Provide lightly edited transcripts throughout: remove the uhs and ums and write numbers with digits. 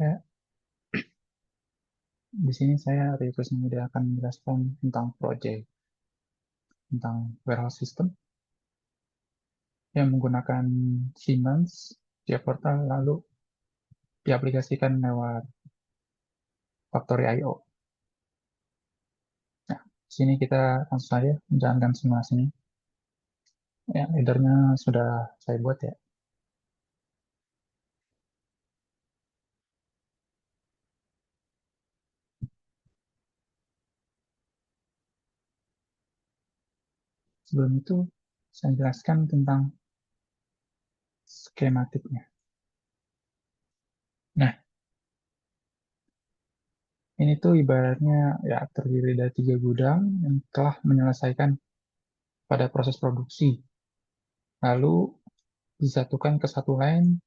Ya, di sini saya Rifus Muda akan menjelaskan tentang project, tentang warehouse system yang menggunakan Siemens via portal lalu diaplikasikan lewat Factory I/O. Nah, di sini kita langsung saja menjalankan simulasinya. Ya, headernya sudah saya buat ya. Sebelum itu, saya jelaskan tentang skematiknya. Nah, ini tuh ibaratnya ya terdiri dari 3 gudang yang telah menyelesaikan pada proses produksi. Lalu disatukan ke satu line,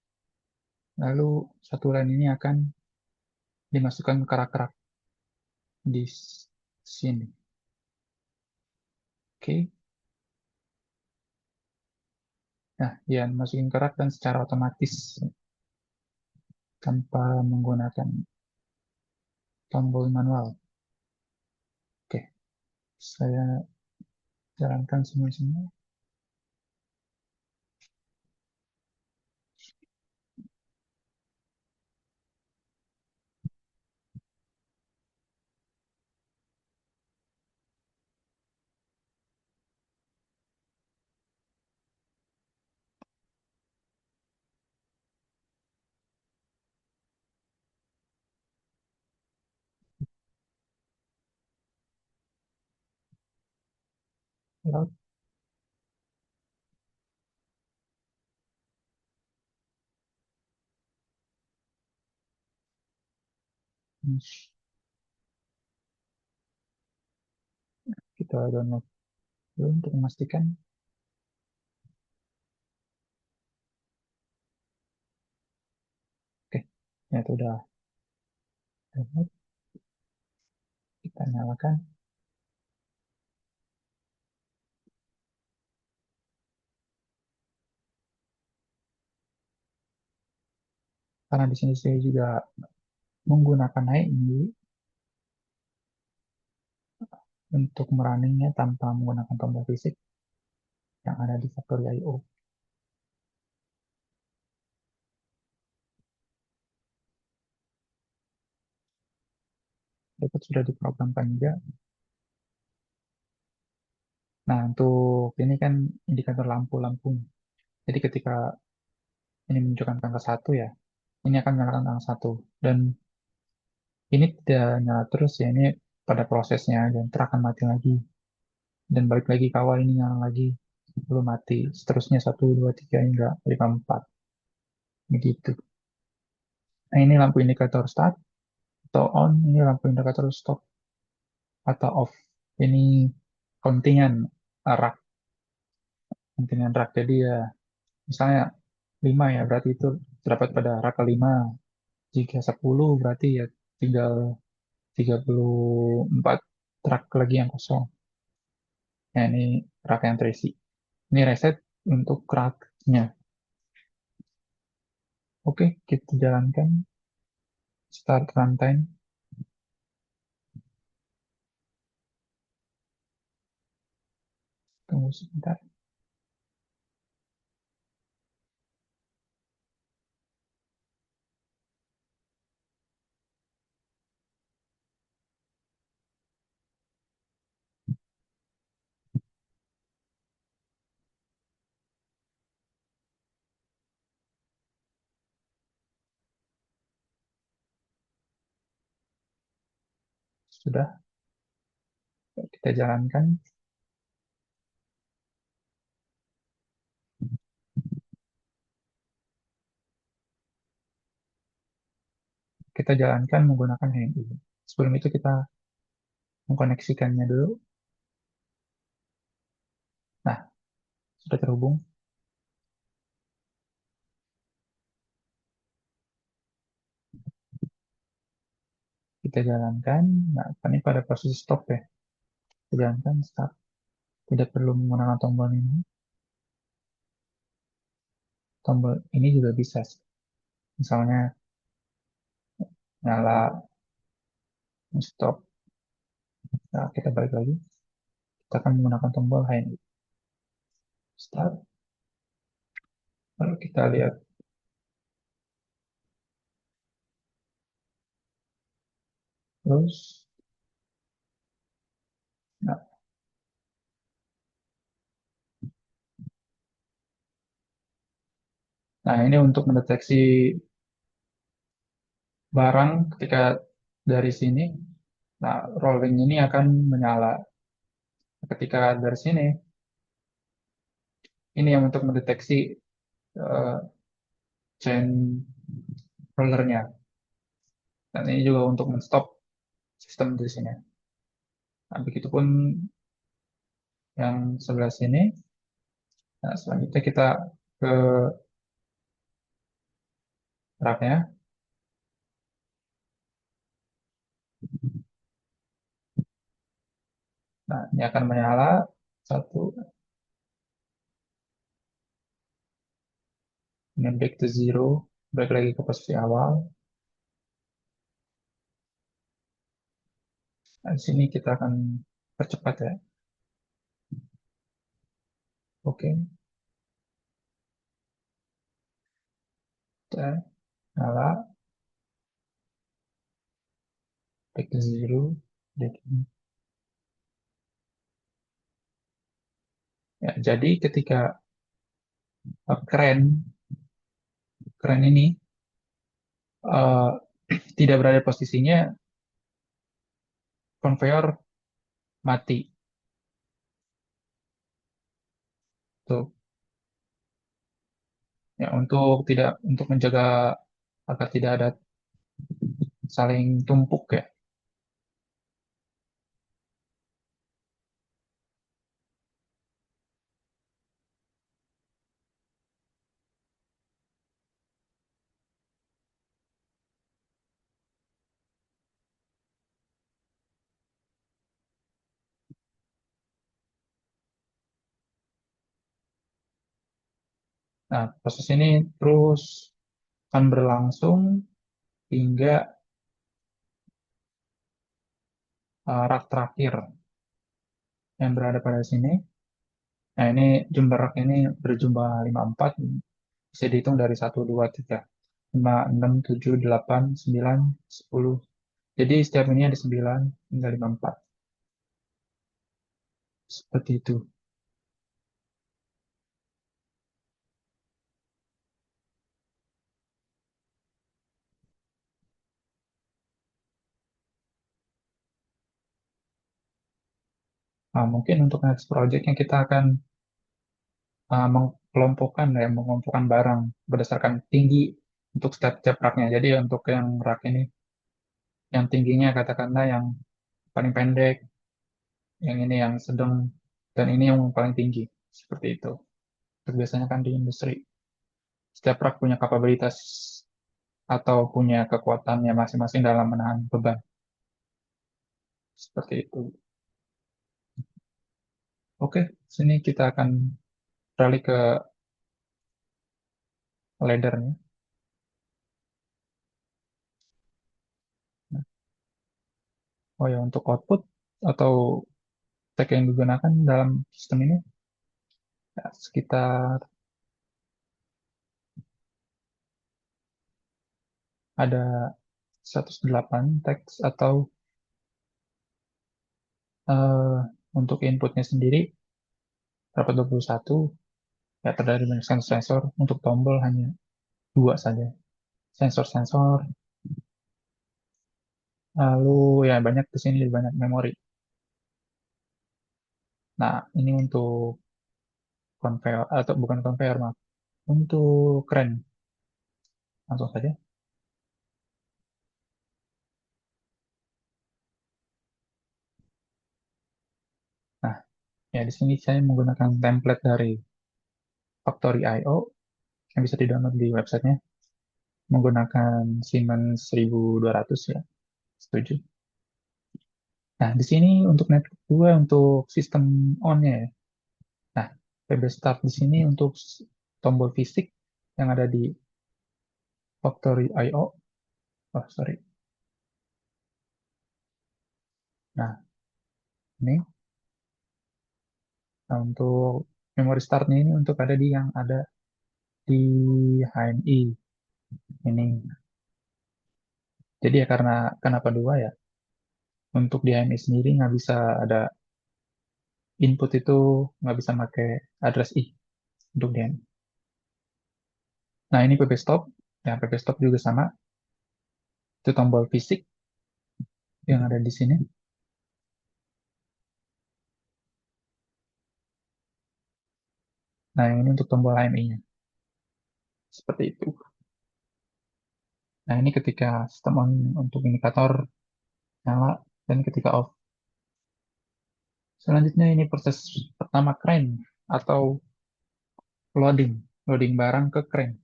lalu satu line ini akan dimasukkan ke rak-rak di sini. Oke. Nah, ya masukin ke rak dan secara otomatis tanpa menggunakan tombol manual. Oke, saya jalankan semua. Lalu, kita download dulu untuk memastikan. Oke, ya itu udah download. Kita nyalakan. Karena di sini saya juga menggunakan ini untuk merunningnya tanpa menggunakan tombol fisik yang ada di Factory I/O. Dapat sudah diprogramkan juga. Nah, untuk ini kan indikator lampu-lampu. Jadi ketika ini menunjukkan angka 1 ya, ini akan menyalakan angka 1. Dan ini tidak nyala terus ya, ini pada prosesnya dan ntar akan mati lagi. Dan balik lagi ke awal ini nyala lagi, belum mati. Seterusnya 1, 2, 3, hingga 5, 4. Begitu. Nah, ini lampu indikator start atau on, ini lampu indikator stop atau off. Ini kontingen rak, kontingen rak. Jadi ya, misalnya 5 ya, berarti itu terdapat pada rak kelima. Jika 10 berarti ya tinggal 34 rak lagi yang kosong. Nah, ini rak yang terisi. Ini reset untuk raknya. Oke, kita jalankan start runtime. Tunggu sebentar. Sudah, kita jalankan. Kita jalankan menggunakan HMI. Sebelum itu kita mengkoneksikannya dulu. Nah, sudah terhubung. Kita jalankan. Nah, ini pada posisi stop ya. Kita jalankan start. Tidak perlu menggunakan tombol ini. Tombol ini juga bisa. Misalnya nyala, stop. Nah, kita balik lagi. Kita akan menggunakan tombol high start. Lalu kita lihat terus. Nah, nah, ini untuk mendeteksi barang ketika dari sini. Nah, rolling ini akan menyala. Ketika dari sini, ini yang untuk mendeteksi eh, chain rollernya. Dan ini juga untuk menstop sistem di sini. Nah, begitupun yang sebelah sini. Nah, selanjutnya kita ke raknya. Nah, ini akan menyala. Satu, ini back to zero. Balik lagi ke posisi awal. Nah, di sini kita akan percepat ya. Oke, kita nyala. Back to zero. Ya, jadi ketika kren kren ini eh, tidak berada di posisinya, konveyor mati. Tuh. Ya, untuk menjaga agar tidak ada saling tumpuk ya. Nah, proses ini terus akan berlangsung hingga rak terakhir yang berada pada sini. Nah, ini jumlah rak ini berjumlah 54, bisa dihitung dari 1, 2, 3, 5, 6, 7, 8, 9, 10. Jadi setiap ini ada 9 hingga 54. Seperti itu. Nah, mungkin untuk next project yang kita akan mengelompokkan barang berdasarkan tinggi untuk step-step raknya. Jadi untuk yang rak ini, yang tingginya katakanlah yang paling pendek, yang ini yang sedang, dan ini yang paling tinggi. Seperti itu. Itu biasanya kan di industri. Setiap rak punya kapabilitas atau punya kekuatannya masing-masing dalam menahan beban. Seperti itu. Oke, sini kita akan beralih ke laddernya. Oh ya, untuk output atau tag yang digunakan dalam sistem ini ya, sekitar ada 108 teks atau eh, untuk inputnya sendiri terdapat 21, ya terdiri dari banyak sensor. Untuk tombol hanya dua saja sensor-sensor. Lalu ya banyak di sini banyak memori. Nah, ini untuk conveyor atau bukan conveyor, maaf, untuk kren. Langsung saja. Nah, ya di sini saya menggunakan template dari Factory.io yang bisa di-download di websitenya, menggunakan Siemens 1200 ya. Setuju. Nah, di sini untuk network 2 untuk sistem on-nya ya. Nah, PB Start di sini untuk tombol fisik yang ada di Factory.io. Oh, sorry. Nah, ini nah, untuk memori startnya ini untuk ada di yang ada di HMI ini. Jadi ya karena kenapa dua ya? Untuk di HMI sendiri nggak bisa ada input itu nggak bisa pakai address I untuk di HMI. Nah ini PP stop, ya PP stop juga sama. Itu tombol fisik yang ada di sini. Nah yang ini untuk tombol HMI-nya. Seperti itu. Nah ini ketika sistem on untuk indikator nyala dan ketika off. Selanjutnya ini proses pertama crane atau loading, loading barang ke crane.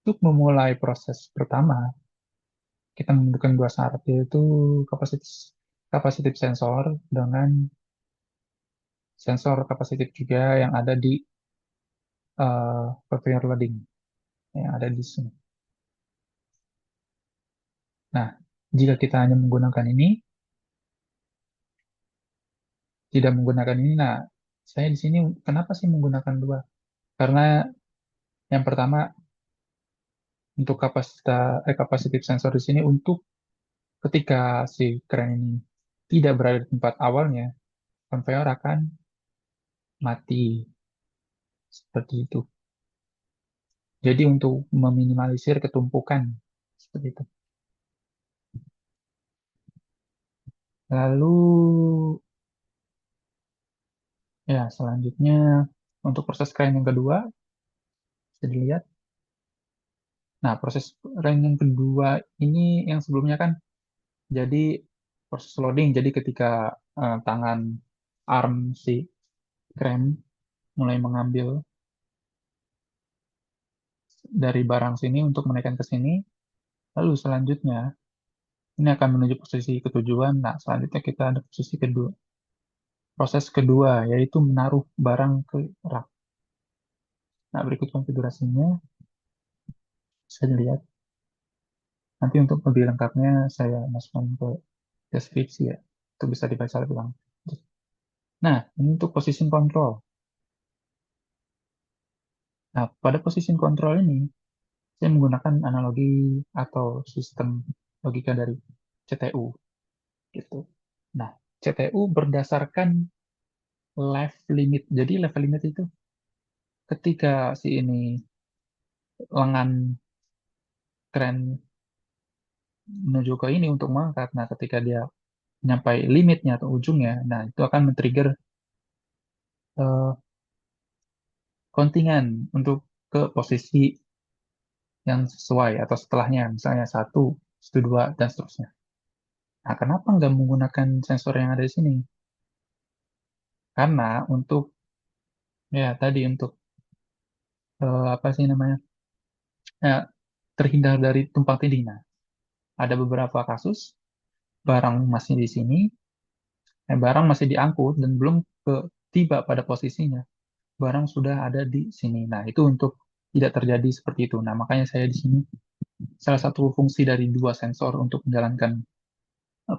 Untuk memulai proses pertama, kita membutuhkan dua syarat yaitu kapasitif kapasitif sensor dengan sensor kapasitif juga yang ada di conveyor loading yang ada di sini. Nah, jika kita hanya menggunakan ini, tidak menggunakan ini, nah saya di sini kenapa sih menggunakan dua? Karena yang pertama untuk kapasitif sensor di sini untuk ketika si kren ini tidak berada di tempat awalnya, conveyor akan mati seperti itu. Jadi untuk meminimalisir ketumpukan seperti itu. Lalu ya selanjutnya untuk proses kren yang kedua bisa dilihat. Nah proses kren yang kedua ini yang sebelumnya kan jadi proses loading. Jadi ketika tangan arm si kren mulai mengambil dari barang sini untuk menaikkan ke sini, lalu selanjutnya ini akan menuju posisi ketujuan. Nah, selanjutnya kita ada posisi kedua. Proses kedua, yaitu menaruh barang ke rak. Nah, berikut konfigurasinya. Saya lihat. Nanti untuk lebih lengkapnya, saya masukkan ke deskripsi ya. Itu bisa dibaca lebih lengkap. Nah, ini untuk position control. Nah, pada position control ini, saya menggunakan analogi atau sistem logika dari CTU. Gitu. Nah, CTU berdasarkan left limit. Jadi, level limit itu ketika si ini lengan keren menuju ke ini untuk mengangkat. Nah, ketika dia nyampai limitnya atau ujungnya, nah itu akan men-trigger eh, kontingen untuk ke posisi yang sesuai atau setelahnya, misalnya satu, satu dua, dan seterusnya. Nah, kenapa nggak menggunakan sensor yang ada di sini? Karena untuk ya tadi untuk apa sih namanya? Ya, terhindar dari tumpang tindih. Nah, ada beberapa kasus barang masih di sini, barang masih diangkut dan belum ke tiba pada posisinya. Barang sudah ada di sini. Nah, itu untuk tidak terjadi seperti itu. Nah, makanya saya di sini salah satu fungsi dari dua sensor untuk menjalankan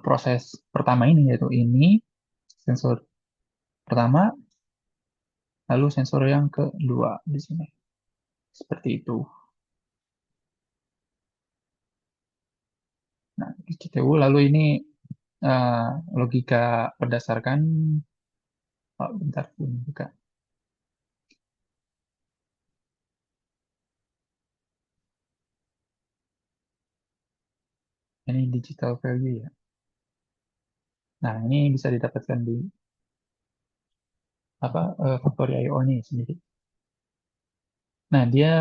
proses pertama ini, yaitu ini sensor pertama, lalu sensor yang kedua di sini. Seperti itu. Nah, di CTU lalu ini eh, logika berdasarkan, oh, bentar, ini buka. Ini digital value ya. Nah, ini bisa didapatkan di apa Factory IO ini sendiri. Nah, dia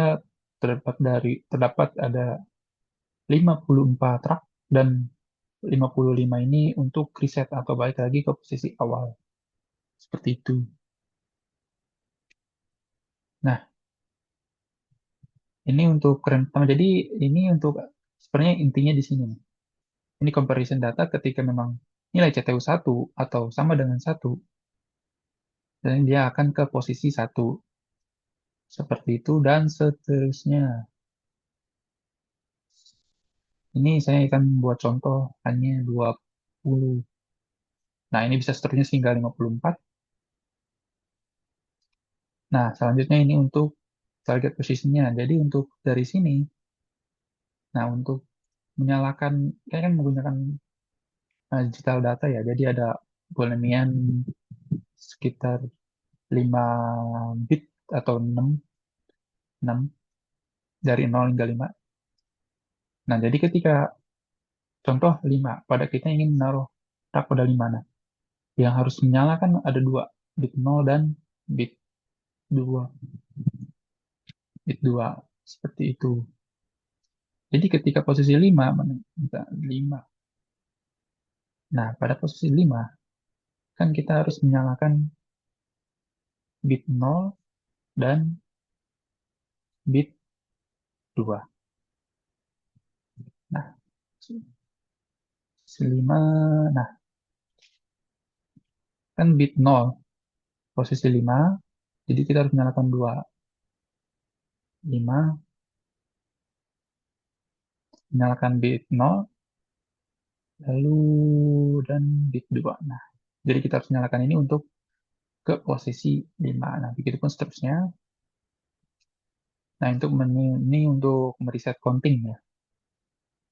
terdapat ada 54 rak dan 55 ini untuk reset atau balik lagi ke posisi awal. Seperti itu. Nah, ini untuk keren pertama. Jadi ini untuk sebenarnya intinya di sini nih. Ini comparison data ketika memang nilai CTU 1 atau sama dengan satu, dan dia akan ke posisi satu. Seperti itu dan seterusnya. Ini saya akan buat contoh hanya dua. 50. Nah, ini bisa seterusnya hingga 54. Nah, selanjutnya ini untuk target posisinya. Jadi untuk dari sini, nah untuk menyalakan, kayak kan menggunakan digital data ya. Jadi ada boolean sekitar 5 bit atau 6 dari 0 hingga 5. Nah, jadi ketika contoh 5, pada kita ingin menaruh tak pada 5. Nah, yang harus menyalakan ada dua, bit 0 dan bit 2. Bit 2 seperti itu. Jadi ketika posisi 5, 5. Nah, pada posisi 5 kan kita harus menyalakan bit 0 dan bit 2. Nah, posisi 5, nah kan bit 0 posisi 5, jadi kita harus menyalakan 2. 5, menyalakan bit 0, lalu dan bit 2. Nah, jadi kita harus menyalakan ini untuk ke posisi 5. Nah, begitu pun seterusnya. Nah, untuk ini untuk mereset counting ya.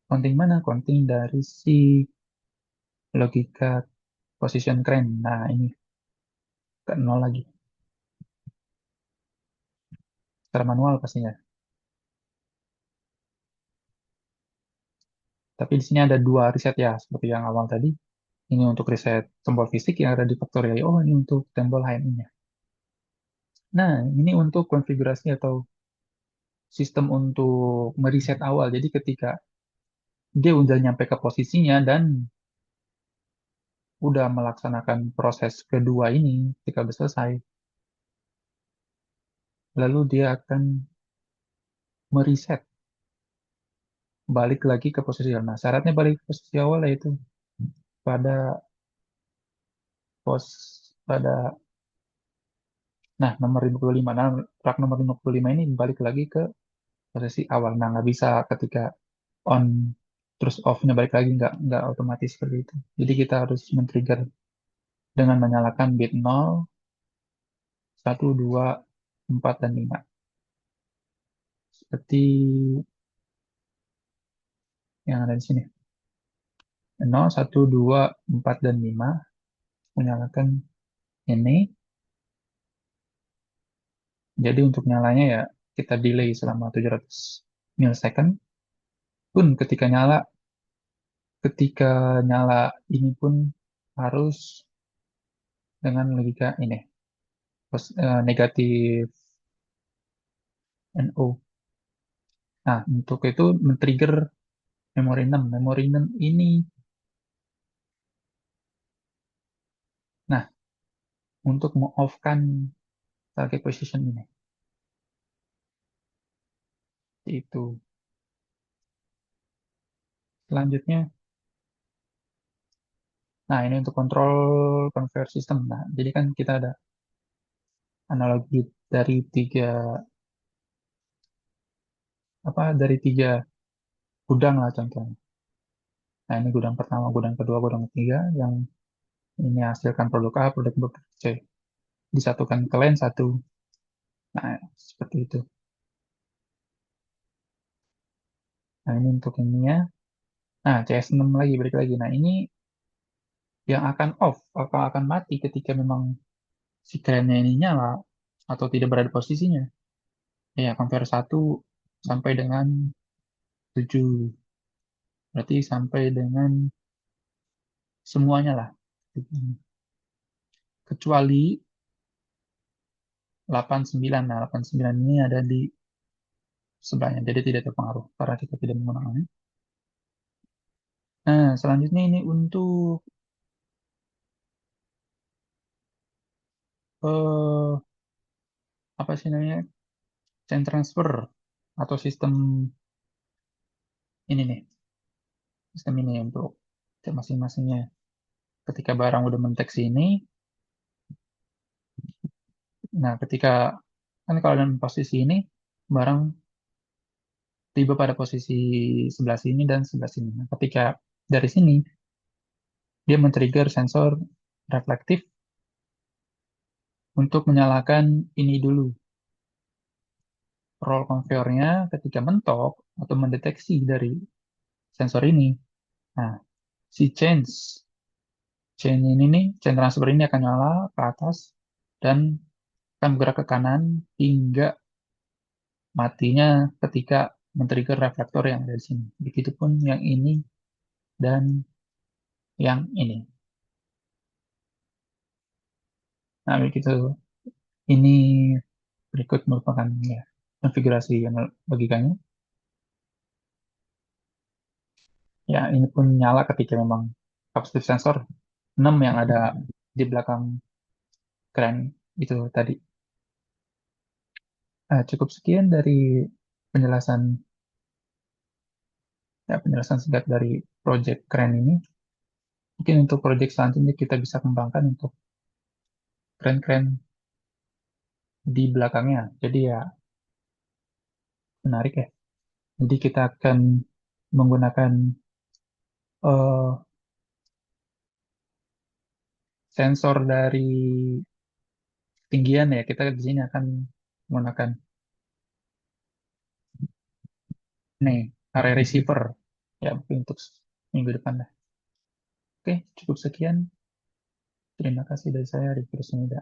Counting mana? Counting dari si logika position crane. Nah, ini ke 0 lagi. Secara manual pastinya. Tapi di sini ada dua reset ya, seperti yang awal tadi. Ini untuk reset tombol fisik yang ada di factorial. Oh, ini untuk tombol HMI-nya. Nah, ini untuk konfigurasi atau sistem untuk mereset awal. Jadi ketika dia udah nyampe ke posisinya dan udah melaksanakan proses kedua ini, ketika udah selesai, lalu dia akan mereset balik lagi ke posisi awal. Nah, syaratnya balik ke posisi awal yaitu pada pada nomor 55. Nah, track nomor 55 ini balik lagi ke posisi awal. Nah, nggak bisa ketika on terus off-nya balik lagi, nggak otomatis seperti itu. Jadi kita harus men-trigger dengan menyalakan bit 0, 1, 2, 4, dan 5. Seperti yang ada di sini. 0, 1, 2, 4, dan 5. Menyalakan ini. Jadi untuk nyalanya ya kita delay selama 700 millisecond. Pun ketika nyala ini pun harus dengan logika ini. Negatif NO. Nah, untuk itu men-trigger memori 6. Memori 6 ini, nah, untuk me-off-kan target position ini. Itu. Selanjutnya, nah ini untuk kontrol conveyor system. Nah, jadi kan kita ada analogi dari tiga gudang lah contohnya. Nah, ini gudang pertama, gudang kedua, gudang ketiga yang ini hasilkan produk A, produk B, produk C. Disatukan ke line satu. Nah, seperti itu. Nah, ini untuk ininya. Nah, CS6 lagi, balik lagi. Nah, ini yang akan off, atau akan mati ketika memang si kerennya ini nyala atau tidak berada di posisinya. Ya, compare 1 sampai dengan 7. Berarti sampai dengan semuanya lah. Kecuali 89. Nah, 89 ini ada di sebelahnya, jadi tidak terpengaruh karena kita tidak menggunakannya. Nah, selanjutnya ini untuk eh, apa sih namanya? Chain transfer atau sistem ini nih. Sistem ini untuk masing-masingnya. Ketika barang udah mentek sini, nah ketika kan kalau dalam posisi ini barang tiba pada posisi sebelah sini dan sebelah sini. Nah, ketika dari sini dia men-trigger sensor reflektif untuk menyalakan ini dulu. Roll conveyor-nya ketika mentok atau mendeteksi dari sensor ini. Nah, si chain transfer ini akan nyala ke atas dan akan bergerak ke kanan hingga matinya ketika men-trigger reflektor yang ada di sini. Begitupun yang ini dan yang ini. Nah, begitu. Ini berikut merupakan ya, konfigurasi logikanya. Ya, ini pun nyala ketika memang capacitive sensor 6 yang ada di belakang keren itu tadi. Cukup sekian dari penjelasan penjelasan singkat dari project keren ini. Mungkin untuk project selanjutnya kita bisa kembangkan untuk keren-keren di belakangnya. Jadi ya menarik ya. Jadi kita akan menggunakan eh, sensor dari ketinggian ya. Kita di sini akan menggunakan nih area receiver ya mungkin untuk minggu depan lah. Oke, cukup sekian. Terima kasih dari saya, Riki Rusmida.